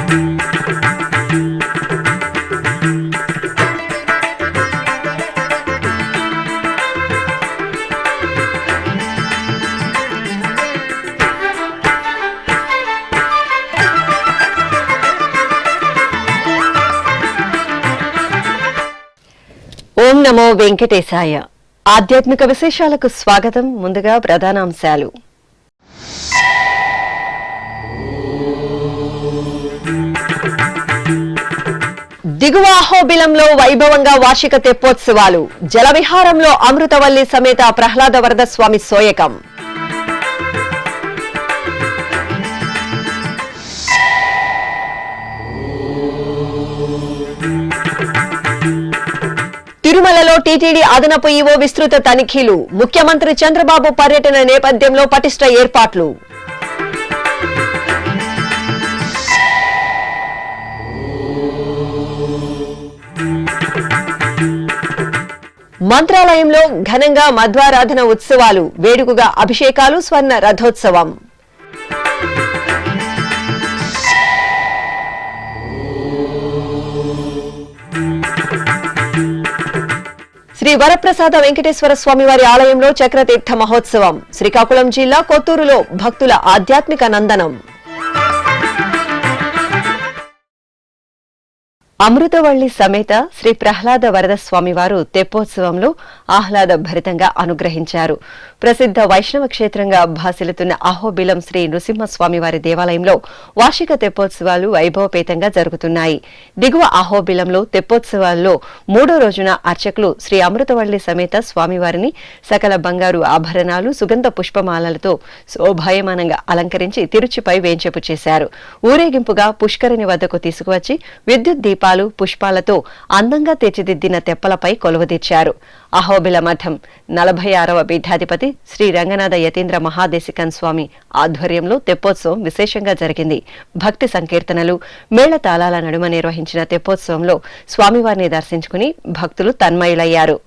ఓం నమో వెంకటేశాయ. ఆధ్యాత్మిక విశేషాలకు స్వాగతం. ముందుగా ప్రధానాంశాలు. దిగువ అహోబిలంలో వైభవంగా వార్షిక తెప్పోత్సవాలు. జలవిహారంలో అమృతవల్లి సమేత ప్రహ్లాద వరద స్వామి సోయకం. తిరుమలలో టీటీడీ అదనపు ఈవో విస్తృత తనిఖీలు. ముఖ్యమంత్రి చంద్రబాబు పర్యటన నేపథ్యంలో పటిష్ట ఏర్పాట్లు. మంత్రాలయంలో ఘనంగా మధ్వారాధన ఉత్సవాలు. వేడుకగా అభిషేకాలు, స్వర్ణ రథోత్సవం. శ్రీ వరప్రసాద వెంకటేశ్వర స్వామివారి ఆలయంలో చక్రతీర్థ మహోత్సవం. శ్రీకాకుళం జిల్లా కొత్తూరులో భక్తుల ఆధ్యాత్మిక నందనం. అమృతవల్లి సమేత శ్రీ ప్రహ్లాద వరద స్వామివారు తెప్పోత్సవంలో ఆహ్లాద భరితంగా అనుగ్రహించారు. ప్రసిద్ధ వైష్ణవ క్షేత్రంగా భాసిల్లుతున్న అహోబిలం శ్రీ నృసింహస్వామివారి దేవాలయంలో వార్షిక తెప్పోత్సవాలు వైభవపేతంగా జరుగుతున్నాయి. దిగువ అహోబిలంలో తెప్పోత్సవాల్లో మూడో రోజున అర్చకులు శ్రీ అమృతవల్లి సమేత స్వామివారిని సకల బంగారు ఆభరణాలు, సుగంధ పుష్పమాలలతో శోభాయమానంగా అలంకరించి తిరుచిపై వేంచేపు చేశారు. ఊరేగింపుగా పుష్కరిణి వద్దకు తీసుకువచ్చి విద్యుత్ దీపాలు, పుష్పాలతో అందంగా తీర్చిదిద్దిన తెప్పలపై కొలువుదీర్చారు. అహోబిల మఠం 46వ పీఠాధిపతి శ్రీ రంగనాథ యతీంద్ర మహాదేశికన్ స్వామి ఆధ్వర్యంలో తెప్పోత్సవం విశేషంగా జరిగింది. భక్తి సంకీర్తనలు, మేళతాళాల నడుమ నిర్వహించిన తెప్పోత్సవంలో స్వామివారిని దర్శించుకుని భక్తులు తన్మయులయ్యారు.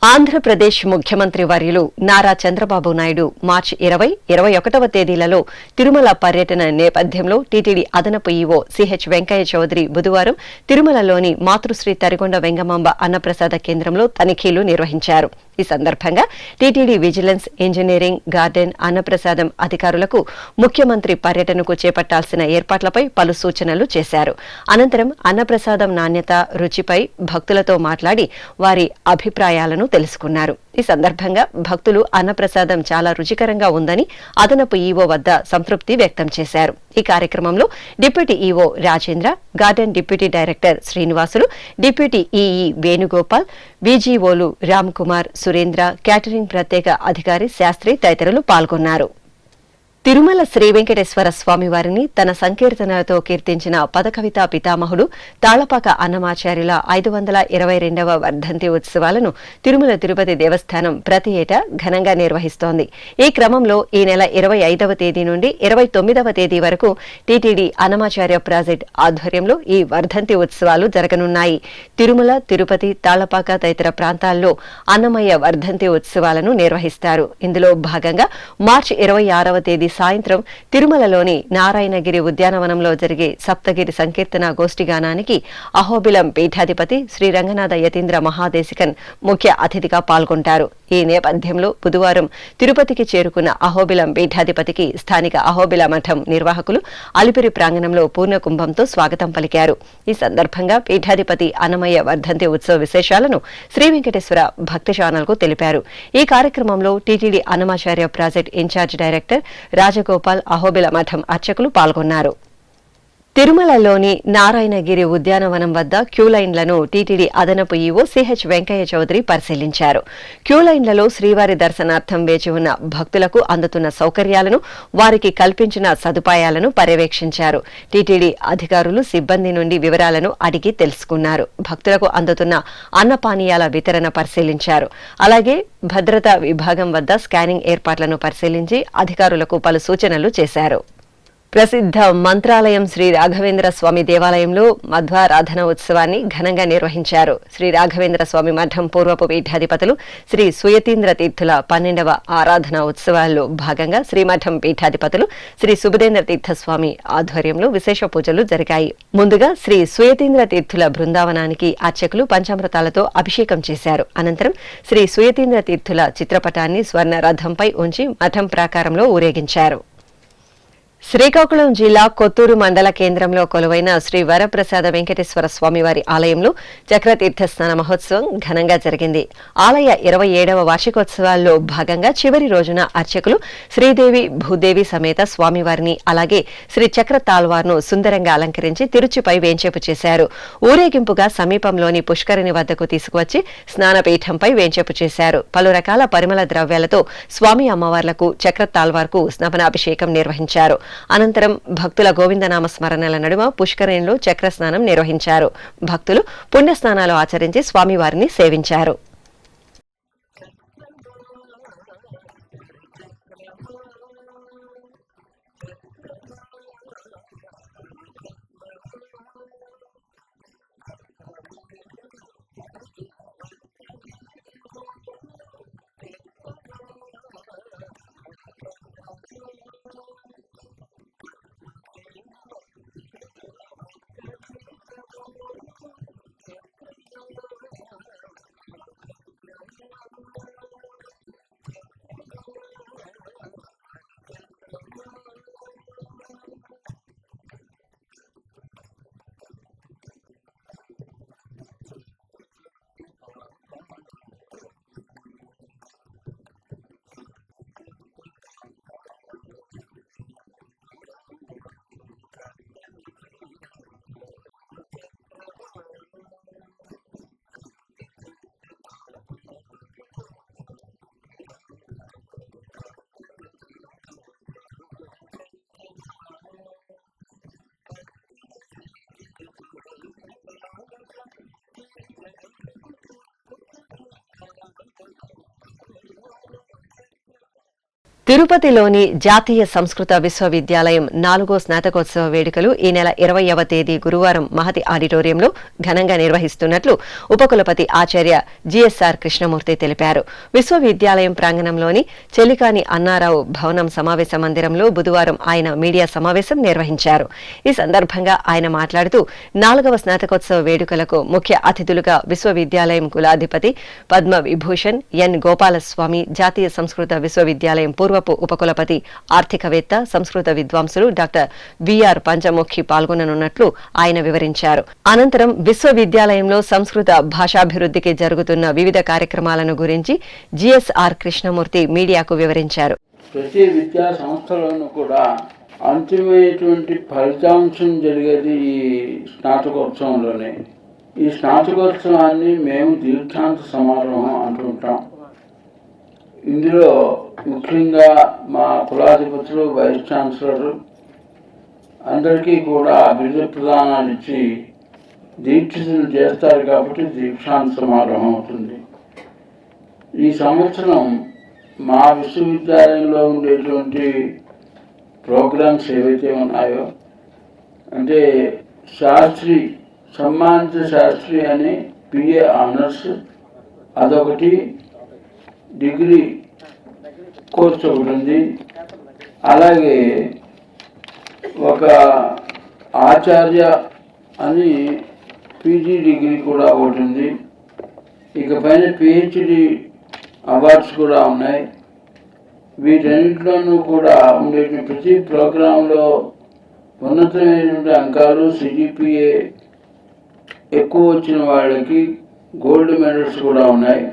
ఆంధ్రప్రదేశ్ ముఖ్యమంత్రి వర్యులు నారా చంద్రబాబు నాయుడు మార్చి 20, 21వ తేదీలలో తిరుమల పర్యటన నేపథ్యంలో టీటీడీ అదనపు ఈవో సిహెచ్ వెంకయ్య చౌదరి బుధవారం తిరుమలలోని మాతృశ్రీ తరిగొండ వెంగమాంబ అన్నప్రసాద కేంద్రంలో తనిఖీలు నిర్వహించారు. ఈ సందర్భంగా టీటీడీ విజిలెన్స్, ఇంజనీరింగ్, గార్డెన్, అన్నప్రసాదం అధికారులకు ముఖ్యమంత్రి పర్యటనకు చేపట్టాల్సిన ఏర్పాట్లపై పలు సూచనలు చేశారు. అనంతరం అన్నప్రసాదం నాణ్యత, రుచిపై భక్తులతో మాట్లాడి వారి అభిప్రాయాలను తెలుసుకున్నారు. ఈ సందర్భంగా భక్తులు అన్నప్రసాదం చాలా రుచికరంగా ఉందని అదనపు ఈవో వద్ద సంతృప్తి వ్యక్తం చేశారు. ఈ కార్యక్రమంలో deputy EO Rajendra, garden deputy director Srinivasulu, deputy EE Venugopal, విజిఓలు రామ్ కుమార్, సురేంద్ర, క్యాటరింగ్ ప్రత్యేక అధికారి శాస్త్రి తదితరులు పాల్గొన్నారు. తిరుమల శ్రీ వెంకటేశ్వర స్వామివారిని తన సంకీర్తనలతో కీర్తించిన పదకవితా పితామహుడు తాళ్లపాక అన్నమాచార్యుల 522వ వర్ధంతి ఉత్సవాలను తిరుమల తిరుపతి దేవస్థానం ప్రతి ఏటా ఘనంగా నిర్వహిస్తోంది. ఈ క్రమంలో ఈ నెల 25వ తేదీ నుండి 29వ తేదీ వరకు టీటీడీ అన్నమాచార్య ప్రాజెక్ట్ ఆధ్వర్యంలో ఈ వర్ధంతి ఉత్సవాలు జరగనున్నాయి. తిరుమల, తిరుపతి, తాళ్లపాక తదితర ప్రాంతాల్లో అన్నమయ్య వర్ధంతి ఉత్సవాలను నిర్వహిస్తారు. ఇందులో భాగంగా మార్చి 26వ తేదీ సాయంత్రం తిరుమలలోని నారాయణగిరి ఉద్యానవనంలో జరిగే సప్తగిరి సంకీర్తన గోష్ఠిగానానికి అహోబిలం పీఠాధిపతి శ్రీ రంగనాథ యతీంద్ర మహాదేశికన్ ముఖ్య అతిథిగా పాల్గొంటారు. ఈ నేపథ్యంలో బుధవారం తిరుపతికి చేరుకున్న అహోబిలం పీఠాధిపతికి స్థానిక అహోబిల మఠం నిర్వాహకులు అలిపిరి ప్రాంగణంలో పూర్ణకుంభంతో స్వాగతం పలికారు. ఈ సందర్భంగా పీఠాధిపతి అన్నమయ్య వర్ధంతి ఉత్సవ విశేషాలను శ్రీ వెంకటేశ్వర భక్తి ఛానల్ కు తెలిపారు. ఈ కార్యక్రమంలో TTD Annamacharya project in charge director Rajagopal, Ahobila Mutt అర్చకులు పాల్గొన్నారు. తిరుమలలోని నారాయణగిరి ఉద్యానవనం వద్ద క్యూలైన్లను టీటీడీ అదనపు ఈవో సిహెచ్ వెంకయ్య చౌదరి పరిశీలించారు. క్యూలైన్లలో శ్రీవారి దర్శనార్థం వేచి ఉన్న భక్తులకు అందుతున్న సౌకర్యాలను, వారికి కల్పించిన సదుపాయాలను పర్యవేక్షించారు. టీటీడీ అధికారులు సిబ్బంది నుండి వివరాలను అడిగి తెలుసుకున్నారు. భక్తులకు అందుతున్న అన్నపానీయాల వితరణ పరిశీలించారు. అలాగే భద్రతా విభాగం వద్ద స్కానింగ్ ఏర్పాట్లను పరిశీలించి అధికారులకు పలు సూచనలు చేశారు. ప్రసిద్ధ మంత్రాలయం శ్రీ రాఘవేంద్ర స్వామి దేవాలయంలో మధ్వారాధన ఉత్సవాన్ని ఘనంగా నిర్వహించారు. శ్రీ రాఘవేంద్ర స్వామి మఠం పూర్వపు పీఠాధిపతులు శ్రీ సుయతీంద్ర తీర్థుల 12వ ఆరాధన ఉత్సవాల్లో భాగంగా శ్రీమఠం పీఠాధిపతులు శ్రీ సుబుధేంద్ర తీర్థస్వామి ఆధ్వర్యంలో విశేష పూజలు జరిగాయి. ముందుగా శ్రీ సుయతీంద్ర తీర్థుల బృందావనానికి అర్చకులు పంచామృతాలతో అభిషేకం చేశారు. అనంతరం శ్రీ సుయతీంద్ర తీర్థుల చిత్రపటాన్ని స్వర్ణ రథంపై ఉంచి మఠం ప్రాకారంలో ఊరేగించారు. శ్రీకాకుళం జిల్లా కొత్తూరు మండల కేంద్రంలో కొలువైన శ్రీ వరప్రసాద వెంకటేశ్వర స్వామివారి ఆలయంలో చక్రతీర్థ స్నాన మహోత్సవం ఘనంగా జరిగింది. ఆలయ 27వ వార్షికోత్సవాల్లో భాగంగా చివరి రోజున అర్చకులు శ్రీదేవి భూదేవి సమేత స్వామివారిని అలాగే శ్రీ చక్ర తాల్వార్ను సుందరంగా అలంకరించి తిరుచిపై వేంచేపు చేశారు. ఊరేగింపుగా సమీపంలోని పుష్కరిణి వద్దకు తీసుకువచ్చి స్నానపీఠంపై వేంచేపు చేశారు. పలు రకాల పరిమళ ద్రవ్యాలతో స్వామి అమ్మవార్లకు చక్ర తాల్వార్కు స్నాపనాభిషేకం నిర్వహించారు. అనంతరం భక్తుల గోవిందనామ స్మరణల నడుమ పుష్కరిణిలో చక్రస్నానం నిర్వహించారు. భక్తులు పుణ్యస్నానాలు ఆచరించి స్వామివారిని సేవించారు. తిరుపతిలోని జాతీయ సంస్కృత విశ్వవిద్యాలయం 4వ స్నాతకోత్సవ వేడుకలు ఈ నెల 20వ తేదీ గురువారం మహతి ఆడిటోరియంలో ఘనంగా నిర్వహిస్తున్నట్లు ఉపకులపతి ఆచార్య జిఎస్ఆర్ కృష్ణమూర్తి తెలిపారు. విశ్వవిద్యాలయం ప్రాంగణంలోని చెలికాని అన్నారావు భవనం సమావేశ మందిరంలో బుధవారం ఆయన మీడియా సమావేశం నిర్వహించారు. ఈ సందర్భంగా ఆయన మాట్లాడుతూ 4వ స్నాతకోత్సవ వేడుకలకు ముఖ్య అతిథులుగా విశ్వవిద్యాలయం కులాధిపతి పద్మ విభూషణ్ ఎన్ గోపాలస్వామి, జాతీయ సంస్కృత విశ్వవిద్యాలయం పూర్వపు ఉపకులపతి ఆర్థికవేత్త సంస్కృత విద్వాంసులు డాక్టర్ విఆర్ పంచముఖి పాల్గొననున్నట్లు ఆయన వివరించారు. అనంతరం విశ్వవిద్యాలయంలో సంస్కృత భాషాభివృద్ధికి జరుగుతున్న వివిధ కార్యక్రమాలను గురించి జిఎస్ఆర్ కృష్ణమూర్తి మీడియాకు వివరించారు. ప్రతి విద్యా సంస్థలోనూ కూడా అంతిమైనటువంటి ఫలితాంశం జరిగేది ఈ స్నాతకోత్సవంలోనే. ఈ స్నాతకోత్సవాన్ని మేము దీక్షాంత సమారోహం అంటుంటాం. ఇందులో ముఖ్యంగా మా కులాధిపతులు, వైస్ ఛాన్సలర్ అందరికీ కూడా బిరుదు ప్రదానాలు ఇచ్చి దీక్షితులు చేస్తారు కాబట్టి దీక్షాంత సమారోహం అవుతుంది. ఈ సంవత్సరం మా విశ్వవిద్యాలయంలో ఉండేటువంటి ప్రోగ్రామ్స్ ఏవైతే ఉన్నాయో, అంటే శాస్త్రి సమ్మానిత శాస్త్రి అని పిఏ ఆనర్స్ అదొకటి, డిగ్రీ కోర్స్ ఒకటి ఉంది, అలాగే ఒక ఆచార్య అని పీజీ డిగ్రీ కూడా ఒకటి ఉంది. ఇక పైన పిహెచ్డి అవార్డ్స్ కూడా ఉన్నాయి. వీటన్నిటిలోనూ కూడా ఉండే ప్రతి ప్రోగ్రాంలో ఉన్నతమైనటువంటి అంకాలు, సిజిపిఏ ఎక్కువ వచ్చిన వాళ్ళకి గోల్డ్ మెడల్స్ కూడా ఉన్నాయి.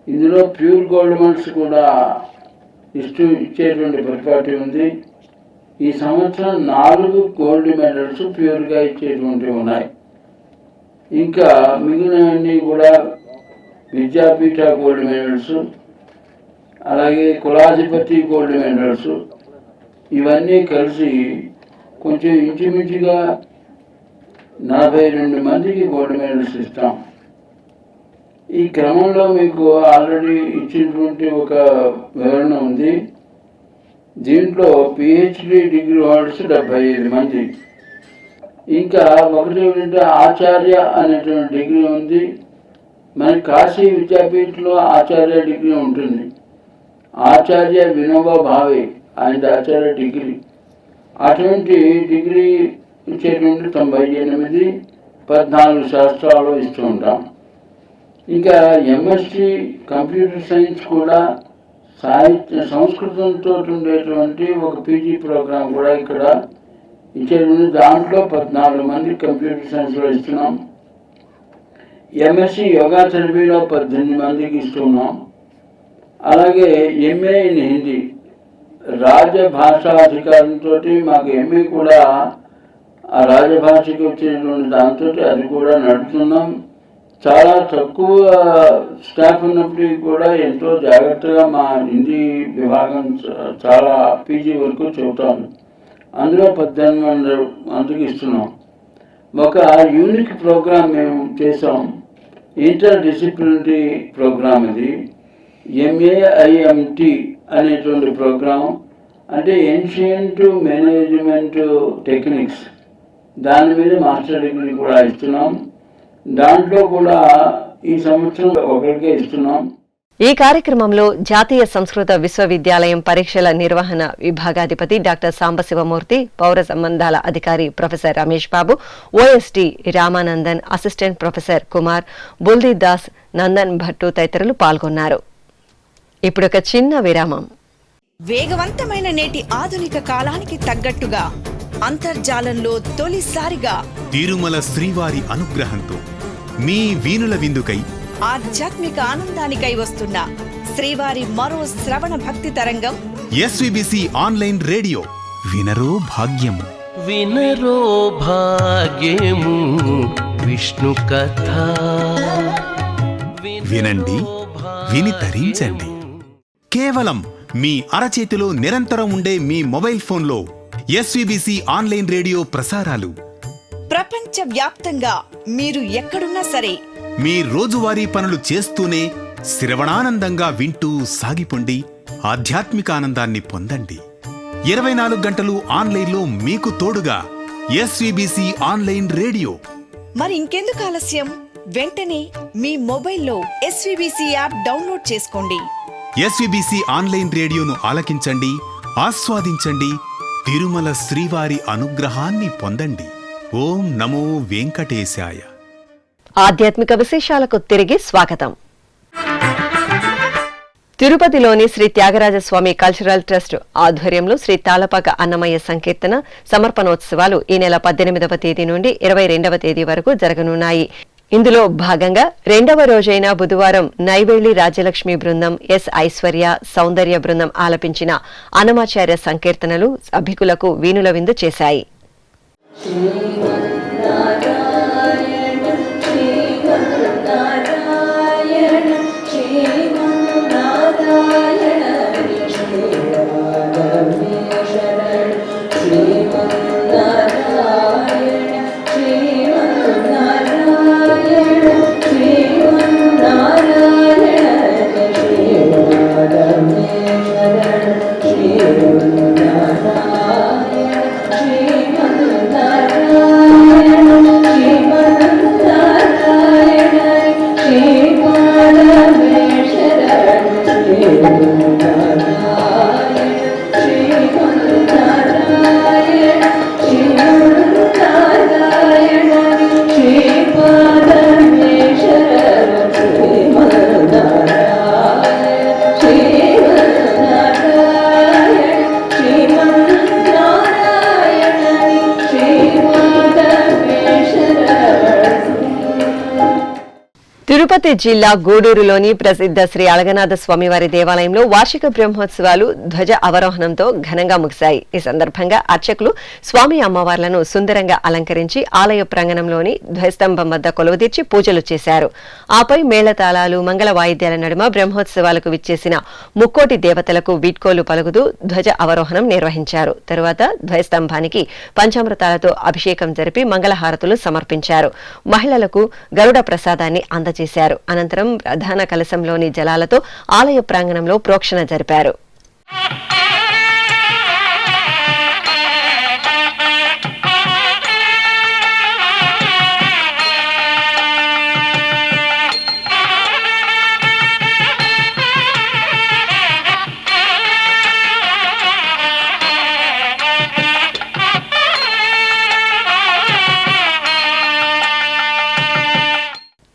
ఇందులో ప్యూర్ గోల్డ్ మెడల్స్ కూడా ఇచ్చేటువంటి పరిపాటి ఉంది. ఈ సంవత్సరం 4 గోల్డ్ మెడల్స్ ప్యూర్గా ఇచ్చేటువంటివి ఉన్నాయి. ఇంకా మిగిలినవన్నీ కూడా విద్యాపీఠ గోల్డ్ మెడల్స్, అలాగే కులాధిపతి గోల్డ్ మెడల్స్, ఇవన్నీ కలిసి కొంచెం ఇంచుమించుగా 42 మందికి గోల్డ్ మెడల్స్ ఇస్తాం. ఈ క్రమంలో మీకు ఆల్రెడీ ఇచ్చినటువంటి ఒక వివరణ ఉంది. దీంట్లో పిహెచ్డి డిగ్రీ హోల్డర్స్ 75 మంది. ఇంకా ఒకటి ఏంటంటే ఆచార్య అనేటువంటి డిగ్రీ ఉంది. మన కాశీ విద్యాపీఠంలో ఆచార్య డిగ్రీ ఉంటుంది. ఆచార్య వినోబా భావే ఆయన ఆచార్య డిగ్రీ. అటువంటి డిగ్రీ ఇచ్చేటువంటి 98, 14 శాస్త్రాలు ఇస్తూ ఉంటాం. ఇంకా ఎంఎస్సి కంప్యూటర్ సైన్స్ కూడా సంస్కృతంతో ఉండేటువంటి ఒక పీజీ ప్రోగ్రాం కూడా ఇక్కడ ఇచ్చేటువంటి. దాంట్లో 14 మంది కంప్యూటర్ సైన్స్లో ఇస్తున్నాం. ఎంఎస్సి యోగా థెరపీలో 18 మందికి ఇస్తున్నాం. అలాగే ఎంఏ ఇన్ హిందీ రాజభాషాధికారంతో మాకు ఎంఏ కూడా ఆ రాజభాషకి వచ్చినటువంటి దాంతో అది కూడా నడుపుతున్నాం. చాలా తక్కువ స్టాఫ్ ఉన్నప్పటికీ కూడా ఎంతో జాగ్రత్తగా మా హిందీ విభాగం చాలా పీజీ వరకు చెబుతాము. అందులో 18 మందికి ఇస్తున్నాం. ఒక యూనిక్ ప్రోగ్రాం మేము చేసాం, ఇంటర్ డిసిప్లినరీ ప్రోగ్రామ్. ఇది MAIMT అనేటువంటి ప్రోగ్రాం. అంటే ఏన్షియంట్ మేనేజ్మెంట్ టెక్నిక్స్, దాని మీద మాస్టర్ డిగ్రీ కూడా ఇస్తున్నాం. దాంట్లో కూడా ఈ సంవత్సరం ఒకరికే ఇస్తున్నాం. ఈ కార్యక్రమంలో జాతీయ సంస్కృత విశ్వవిద్యాలయం పరీక్షల నిర్వహణ విభాగాధిపతి డాక్టర్ సాంబశివమూర్తి, పౌర సంబంధాల అధికారి professor Ramesh Babu, OSD Ramanandan, assistant professor Kumar, Buldi Das, Nandan Bhattu తదితరులు పాల్గొన్నారు. ఇప్పుడు ఒక చిన్న విరామం. వేగవంతమైన నేటి ఆధునిక కాలానికి తగ్గట్టుగా అంతర్జాలంలో తొలిసారిగా తిరుమల శ్రీవారి అనుగ్రహంతో మీ వీనుల విందుకై ఆధ్యాత్మిక ఆనందానికై వస్తున్న శ్రీవారి మరో శ్రవణ భక్తి తరంగం SVBC ఆన్లైన్ రేడియో. వినరో భాగ్యము, వినరో భాగ్యము విష్ణు కథ. వినండి, విని తరించండి. కేవలం మీ అరచేతిలో నిరంతరం ఉండే మీ మొబైల్ ఫోన్లో SVBC ఆన్లైన్ రేడియో ప్రసారాలు ప్రపంచ వ్యాప్తంగా మీరు ఎక్కడున్నా సరే మీ రోజువారీ పనులు చేస్తూనే శ్రవణానందంగా వింటూ సాగిపోండి. ఆధ్యాత్మిక ఆనందాన్ని పొందండి. 24 గంటలు ఆన్లైన్లో మీకు తోడుగా SVBC ఆన్లైన్ రేడియో. మరి ఇంకెందుకు ఆలస్యం? వెంటనే మీ మొబైల్లో SVBC యాప్ డౌన్లోడ్ చేసుకోండి. SVBC ఆన్లైన్ రేడియోను ఆలకించండి, ఆస్వాదించండి. తిరుమల శ్రీవారి అనుగ్రహాన్ని పొందండి. ఓం నమో వెంకటేశాయ. ఆధ్యాత్మిక విశేషాలకు తిరిగి స్వాగతం. తిరుపతిలోని శ్రీ త్యాగరాజస్వామి కల్చరల్ ట్రస్ట్ ఆధ్వర్యంలో శ్రీ తాళపాక అన్నమయ్య సంకీర్తన సమర్పణోత్సవాలు ఈ నెల 18వ తేదీ నుండి 22వ తేదీ వరకు జరగనున్నాయి. ఇందులో భాగంగా 2వ రోజైన బుధవారం నైవేలి రాజ్యలక్ష్మి బృందం, S ఐశ్వర్య సౌందర్య బృందం ఆలపించిన అన్నమాచార్య సంకీర్తనలు సభికులకు వీనుల విందు చేశాయి. తిరుపతి జిల్లా గూడూరులోని ప్రసిద్ధ శ్రీ అళగనాథ స్వామివారి దేవాలయంలో వార్షిక బ్రహ్మోత్సవాలు ధ్వజ అవరోహణంతో ఘనంగా ముగిశాయి. ఈ సందర్భంగా అర్చకులు స్వామి అమ్మవార్లను సుందరంగా అలంకరించి ఆలయ ప్రాంగణంలోని ధ్వజస్తంభం వద్ద కొలువుదీర్చి పూజలు చేశారు. ఆపై మేళతాళాలు, మంగళ వాయిద్యాల నడుమ బ్రహ్మోత్సవాలకు విచ్చేసిన ముక్కోటి దేవతలకు వీడ్కోలు పలుకుతూ ధ్వజ అవరోహణం నిర్వహించారు. తరువాత ధ్వజస్తంభానికి పంచామృతాలతో అభిషేకం జరిపి మంగళహారతులు సమర్పించారు. మహిళలకు గరుడ ప్రసాదాన్ని అందజేశారు. అనంతరం ప్రధాన కలశంలోని జలాలతో ఆలయ ప్రాంగణంలో ప్రోక్షణ జరిపారు.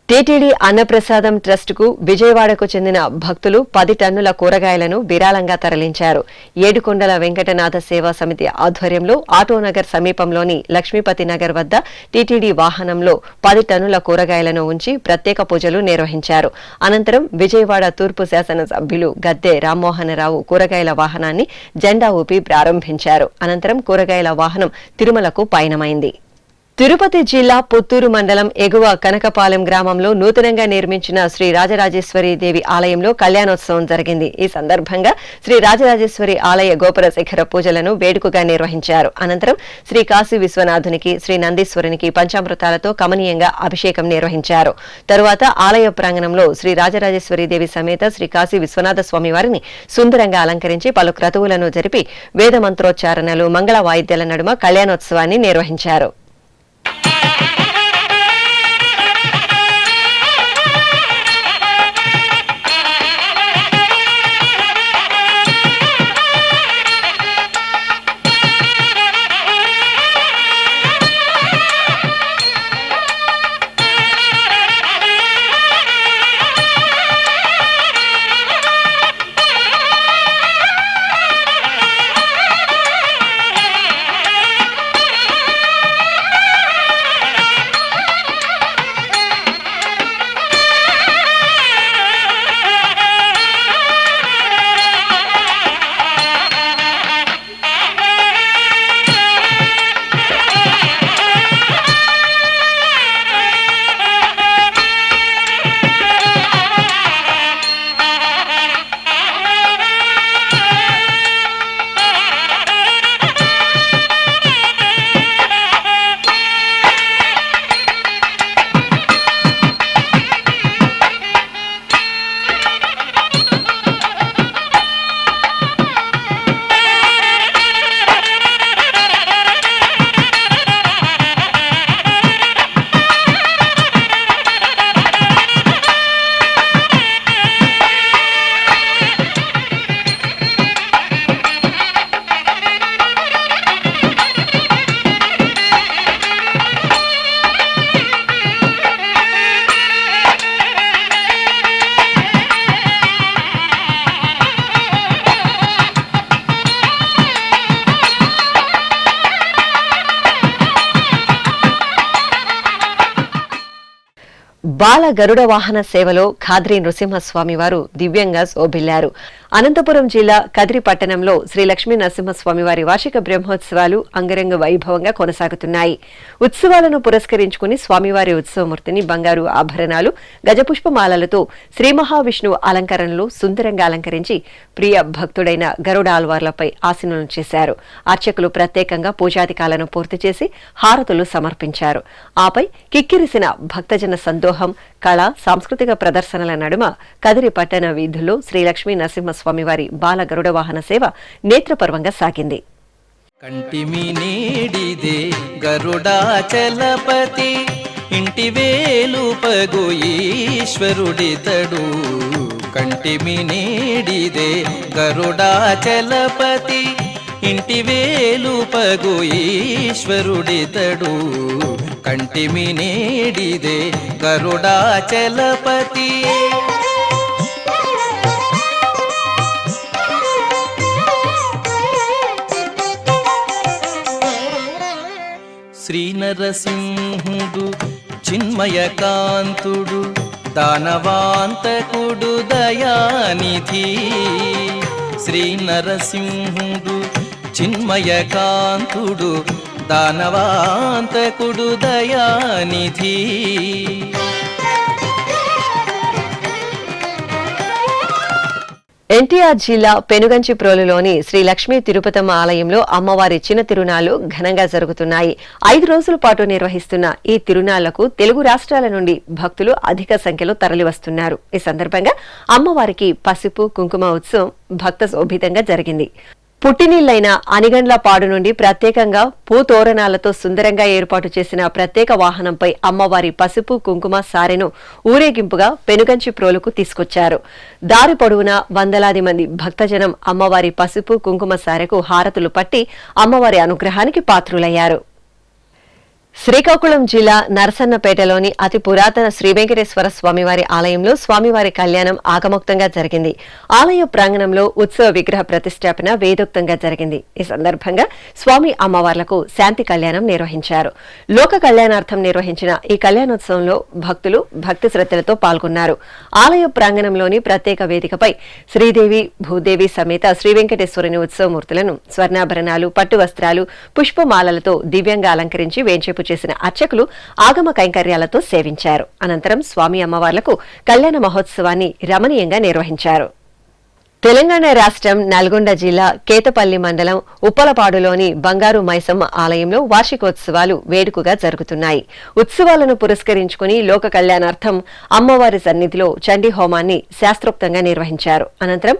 టీటీడీ అన్నప్రసాదం ట్రస్టుకు విజయవాడకు చెందిన భక్తులు 10 టన్నుల కూరగాయలను విరాళంగా తరలించారు. ఏడుకొండల వెంకటనాథ సేవా సమితి ఆధ్వర్యంలో ఆటోనగర్ సమీపంలోని లక్ష్మీపతి నగర్ వద్ద టీటీడీ వాహనంలో 10 టన్నుల కూరగాయలను ఉంచి ప్రత్యేక పూజలు నిర్వహించారు. అనంతరం విజయవాడ తూర్పు శాసన సభ్యులు గద్దె రామ్మోహనరావు కూరగాయల వాహనాన్ని జెండా ఊపి ప్రారంభించారు. అనంతరం కూరగాయల వాహనం తిరుమలకు పయనమైంది. తిరుపతి జిల్లా పుత్తూరు మండలం ఎగువ కనకపాలెం గ్రామంలో నూతనంగా నిర్మించిన శ్రీ రాజరాజేశ్వరి దేవి ఆలయంలో కళ్యాణోత్సవం జరిగింది. ఈ సందర్భంగా శ్రీ రాజరాజేశ్వరి ఆలయ గోపుర శిఖర పూజలను వేడుకగా నిర్వహించారు. అనంతరం శ్రీ కాశీ విశ్వనాథునికి, శ్రీ నందీశ్వరునికి పంచామృతాలతో కమనీయంగా అభిషేకం నిర్వహించారు. తరువాత ఆలయ ప్రాంగణంలో శ్రీ రాజరాజేశ్వరి దేవి సమేత శ్రీ కాశీ విశ్వనాథ స్వామి వారిని సుందరంగా అలంకరించి పలు క్రతువులను జరిపి వేద మంత్రోచ్చారణలు, మంగళ వాయిద్యాల నడుమ కళ్యాణోత్సవాన్ని నిర్వహించారు. బాల గరుడ వాహన సేవలో ఖాద్రి నృసింహస్వామి వారు దివ్యంగా శోభిల్లారు. అనంతపురం జిల్లా కదిరి పట్టణంలో శ్రీ లక్ష్మీ నరసింహస్వామి వారి వార్షిక బ్రహ్మోత్సవాలు అంగరంగ వైభవంగా కొనసాగుతున్నాయి. ఉత్సవాలను పురస్కరించుకుని స్వామివారి ఉత్సవమూర్తిని బంగారు ఆభరణాలు, గజపుష్పమాలలతో శ్రీ మహావిష్ణువు అలంకరణలో సుందరంగా అలంకరించి ప్రియ భక్తుడైన గరుడ ఆల్వార్లపై ఆసీనులను చేశారు. అర్చకులు ప్రత్యేకంగా పూజాధికాలను పూర్తి చేసి హారతులు సమర్పించారు. ఆపై కిక్కిరిసిన భక్తజన సందోహం, కళ, సాంస్కృతిక ప్రదర్శనల నడుమ కదిరి పట్టణ వీధుల్లో శ్రీ లక్ష్మీ నరసింహస్వామివారి బాల గరుడ వాహన సేవ నేత్రపర్వంగా సాగింది. కంటిమి నేడిదే గరుడాచలపతి, ఇంటి వేలుపగు ఈశ్వరుడితడు. కంటిమి నేడిదే గరుడాచలపతి, ఇంటి వేలుపగు ఈశ్వరుడితడు. కంటిమి నేడిదే గరుడాచలపతి. శ్రీ నరసింహుడు చిన్మయకాంతుడు, దానవాంతకుడు దయానిధి. శ్రీ నరసింహుడు చిన్మయకాంతుడు, దానవాంతకుడు దయానిధి. ఎన్టీఆర్ జిల్లా పెనుగంచిప్రోలులోని శ్రీ లక్ష్మీ తిరుపతమ్మ ఆలయంలో అమ్మవారి చిన్న తిరునాళ్లు ఘనంగా జరుగుతున్నాయి. 5 రోజుల పాటు నిర్వహిస్తున్న ఈ తిరునాళ్లకు తెలుగు రాష్ట్రాల నుండి భక్తులు అధిక సంఖ్యలో తరలివస్తున్నారు. ఈ సందర్భంగా అమ్మవారికి పసుపు కుంకుమ ఉత్సవం భక్త శోభితంగా జరిగింది. పుట్టినిళ్లైన అనిగండ్లపాడు నుండి ప్రత్యేకంగా పూతోరణాలతో సుందరంగా ఏర్పాటు చేసిన ప్రత్యేక వాహనంపై అమ్మవారి పసుపు కుంకుమ సారెను ఊరేగింపుగా పెనుగంచిప్రోలుకు తీసుకొచ్చారు. దారి పొడవునా వందలాది మంది భక్తజనం అమ్మవారి పసుపు కుంకుమ సారెకు హారతులు పట్టి అమ్మవారి అనుగ్రహానికి పాత్రులయ్యారు. శ్రీకాకుళం జిల్లా నరసన్నపేటలోని అతి పురాతన శ్రీ వెంకటేశ్వర స్వామివారి ఆలయంలో స్వామివారి కళ్యాణం ఆగమోక్తంగా జరిగింది. ఆలయ ప్రాంగణంలో ఉత్సవ విగ్రహ ప్రతిష్టాపన వేదోక్తంగా జరిగింది. ఈ సందర్భంగా స్వామి అమ్మవార్లకు శాంతి కళ్యాణం నిర్వహించారు. లోక కళ్యాణార్థం నిర్వహించిన ఈ కళ్యాణోత్సవంలో భక్తులు భక్తి శ్రద్ధలతో పాల్గొన్నారు. ఆలయ ప్రాంగణంలోని ప్రత్యేక వేదికపై శ్రీదేవి భూదేవి సమేత శ్రీ వెంకటేశ్వరుని ఉత్సవమూర్తులను స్వర్ణాభరణాలు, పట్టు వస్త్రాలు, పుష్పమాలలతో దివ్యంగా అలంకరించి వేంచేపు చేసిన అర్చకులు ఆగమ కైంకర్యాలతో సేవించారు. అనంతరం స్వామి అమ్మవార్లకు కళ్యాణ మహోత్సవాన్ని రమణీయంగా నిర్వహించారు. తెలంగాణ రాష్ట్రం నల్గొండ జిల్లా కేతపల్లి మండలం ఉప్పలపాడులోని బంగారు మైసమ్మ ఆలయంలో వార్షికోత్సవాలు వేడుకగా జరుగుతున్నాయి. ఉత్సవాలను పురస్కరించుకుని లోక కళ్యాణార్థం అమ్మవారి సన్నిధిలో చండీ హోమాన్ని శాస్త్రోక్తంగా నిర్వహించారు. అనంతరం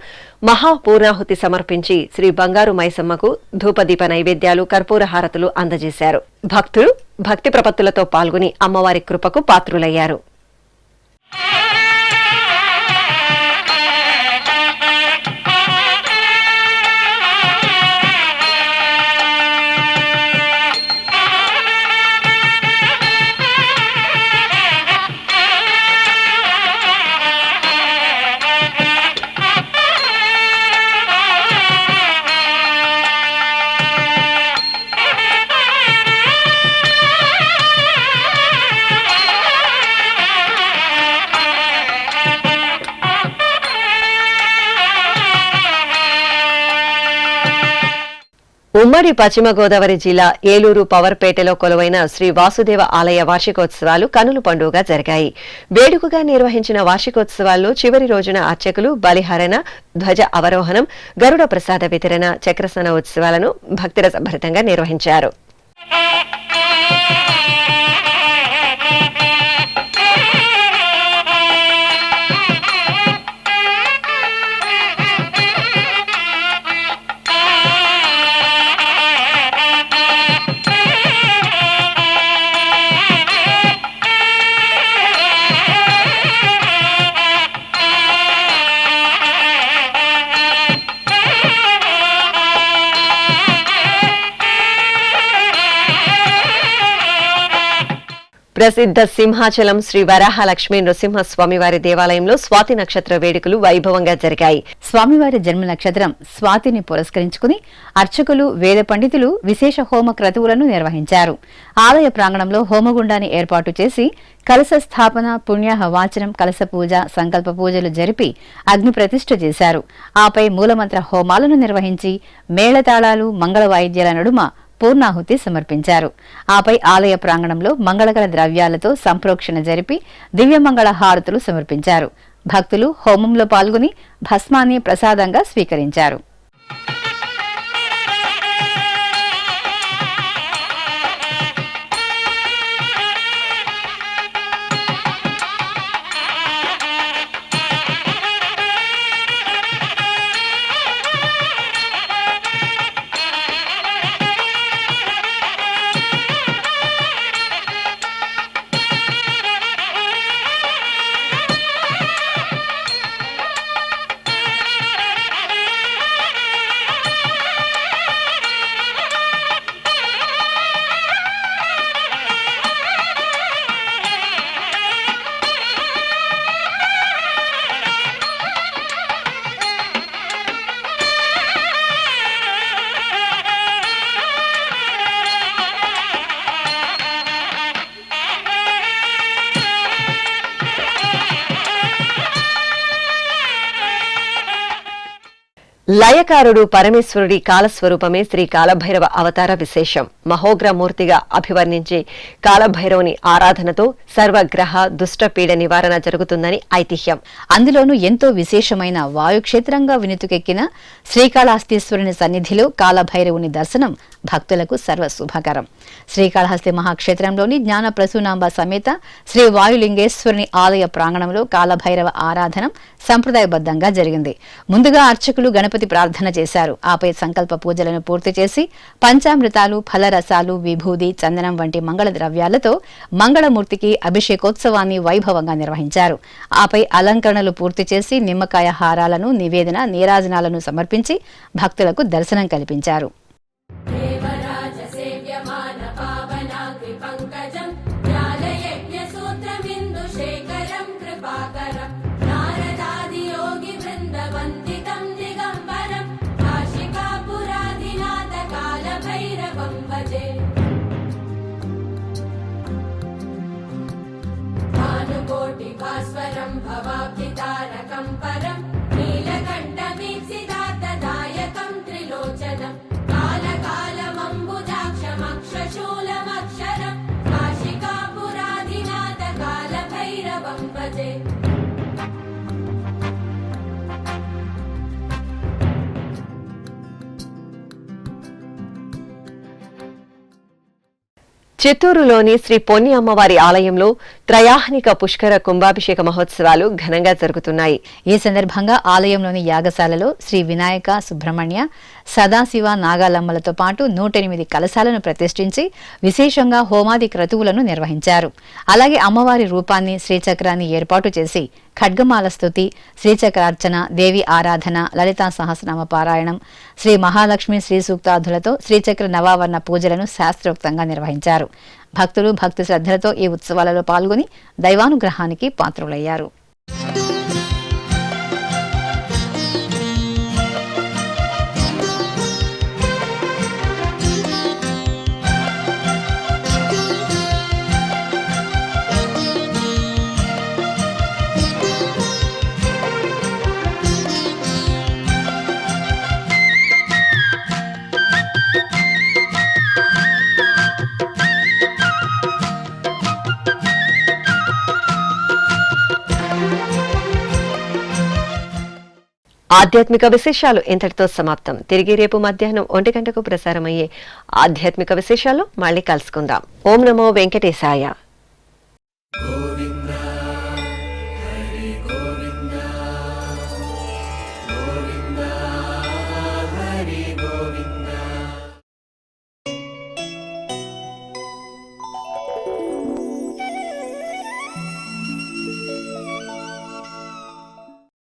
మహాపూర్ణాహుతి సమర్పించి శ్రీ బంగారు మైసమ్మకు ధూపదీప నైవేద్యాలు, కర్పూర హారతులు అందజేశారు. భక్తులు భక్తి ప్రపత్తులతో పాల్గొని అమ్మవారి కృపకు పాత్రులయ్యారు. ఉమ్మడి పశ్చిమ గోదావరి జిల్లా ఏలూరు పవర్పేటలో కొలువైన శ్రీ వాసుదేవ ఆలయ వార్షికోత్సవాలు కనుల పండుగగా జరిగాయి. వేడుకగా నిర్వహించిన వార్షికోత్సవాల్లో చివరి రోజున అర్చకులు బలిహరణ, ధ్వజ అవరోహణం, గరుడ ప్రసాద వితరణ, చక్రస్నాన ఉత్సవాలను భక్తిరసభరితంగా నిర్వహించారు. ప్రసిద్ధ సింహాచలం శ్రీ వరాహ లక్ష్మీ నృసింహస్వామివారి దేవాలయంలో స్వాతి నక్షత్ర వేడుకలు వైభవంగా జరిగాయి. స్వామివారి జన్మ నక్షత్రం స్వాతిని పురస్కరించుకుని అర్చకులు, వేద పండితులు విశేష హోమ క్రతువులను నిర్వహించారు. ఆలయ ప్రాంగణంలో హోమగుండాన్ని ఏర్పాటు చేసి కలశ స్థాపన, పుణ్యాహ వాచనం, కలశ పూజ, సంకల్ప పూజలు జరిపి అగ్ని ప్రతిష్ఠ చేశారు. ఆపై మూలమంత్ర హోమాలను నిర్వహించి మేళతాళాలు, మంగళ వాయిద్యాల నడుమ పూర్ణాహుతి సమర్పించారు. ఆపై ఆలయ ప్రాంగణంలో మంగళకర ద్రవ్యాలతో సంప్రోక్షణ జరిపి దివ్యమంగళ హారతులు సమర్పించారు. భక్తులు హోమంలో పాల్గొని భస్మాన్ని ప్రసాదంగా స్వీకరించారు. లయకారుడు పరమేశ్వరుడి కాలస్వరూపమే శ్రీ కాలభైరవ అవతార విశేషం. మహోగ్రమూర్తిగా అభివర్ణించే కాలభైరవుని ఆరాధనతో సర్వగ్రహ దుష్టపీడ నివారణ జరుగుతుందని ఐతిహ్యం. అందులోనూ ఎంతో విశేషమైన వాయుక్షేత్రంగా వినుతుకెక్కిన శ్రీకాళహస్తీశ్వరుని సన్నిధిలో కాలభైరవుని దర్శనం భక్తులకు సర్వశుభకరం. శ్రీకాళహస్తి మహాక్షేత్రంలోని జ్ఞాన ప్రసూనాంబ సమేత శ్రీ వాయులింగేశ్వరుని ఆలయ ప్రాంగణంలో కాలభైరవ ఆరాధన సంప్రదాయబద్ధంగా జరిగింది. ముందుగా అర్చకులు గణపతి ప్రార్థన చేశారు. ఆపై సంకల్ప పూజలను పూర్తి చేసి పంచామృతాలు, ఫలరసాలు, విభూది, చందనం వంటి మంగళ ద్రవ్యాలతో మంగళమూర్తికి అభిషేకోత్సవాన్ని వైభవంగా నిర్వహించారు. ఆపై అలంకరణలు పూర్తి చేసి నిమ్మకాయ హారాలను, నివేదన, నీరాజనాలను సమర్పించి భక్తులకు దర్శనం కల్పించారు. దేవరాజ సేవ్యమాన పావనాగ్ని పంకజ చిత్తూరులోని శ్రీ పొన్ని అమ్మవారి ఆలయంలో త్రయాహ్నిక పుష్కర కుంభాభిషేక మహోత్సవాలు ఘనంగా జరుగుతున్నాయి. ఈ సందర్భంగా ఆలయంలోని యాగశాలలో శ్రీ వినాయక, సుబ్రహ్మణ్య, సదాశివ, నాగాలమ్మలతో పాటు 108 కలశాలను ప్రతిష్ఠించి విశేషంగా హోమాది క్రతువులను నిర్వహించారు. అలాగే అమ్మవారి రూపాన్ని, శ్రీచక్రాన్ని ఏర్పాటు చేసి ఖడ్గమాల స్తుతి, శ్రీచక్రార్చన, దేవి ఆరాధన, లలితా సహస్రనామ పారాయణం, శ్రీ మహాలక్ష్మి శ్రీ సూక్తాదులతో శ్రీచక్ర నవావర్ణ పూజలను శాస్త్రోక్తంగా నిర్వహించారు. భక్తులు భక్తి శ్రద్ధలతో ఈ ఉత్సవాలలో పాల్గొని దైవానుగ్రహానికి పాత్రులయ్యారు. ఆధ్యాత్మిక విశేషాలు ఇంతటితో సమాప్తం. తిరిగి రేపు మధ్యాహ్నం 1 గంటకు ప్రసారమయ్యే ఆధ్యాత్మిక విశేషాలు మళ్ళీ కలుసుకుందాం. ఓం నమో వెంకటేశాయ.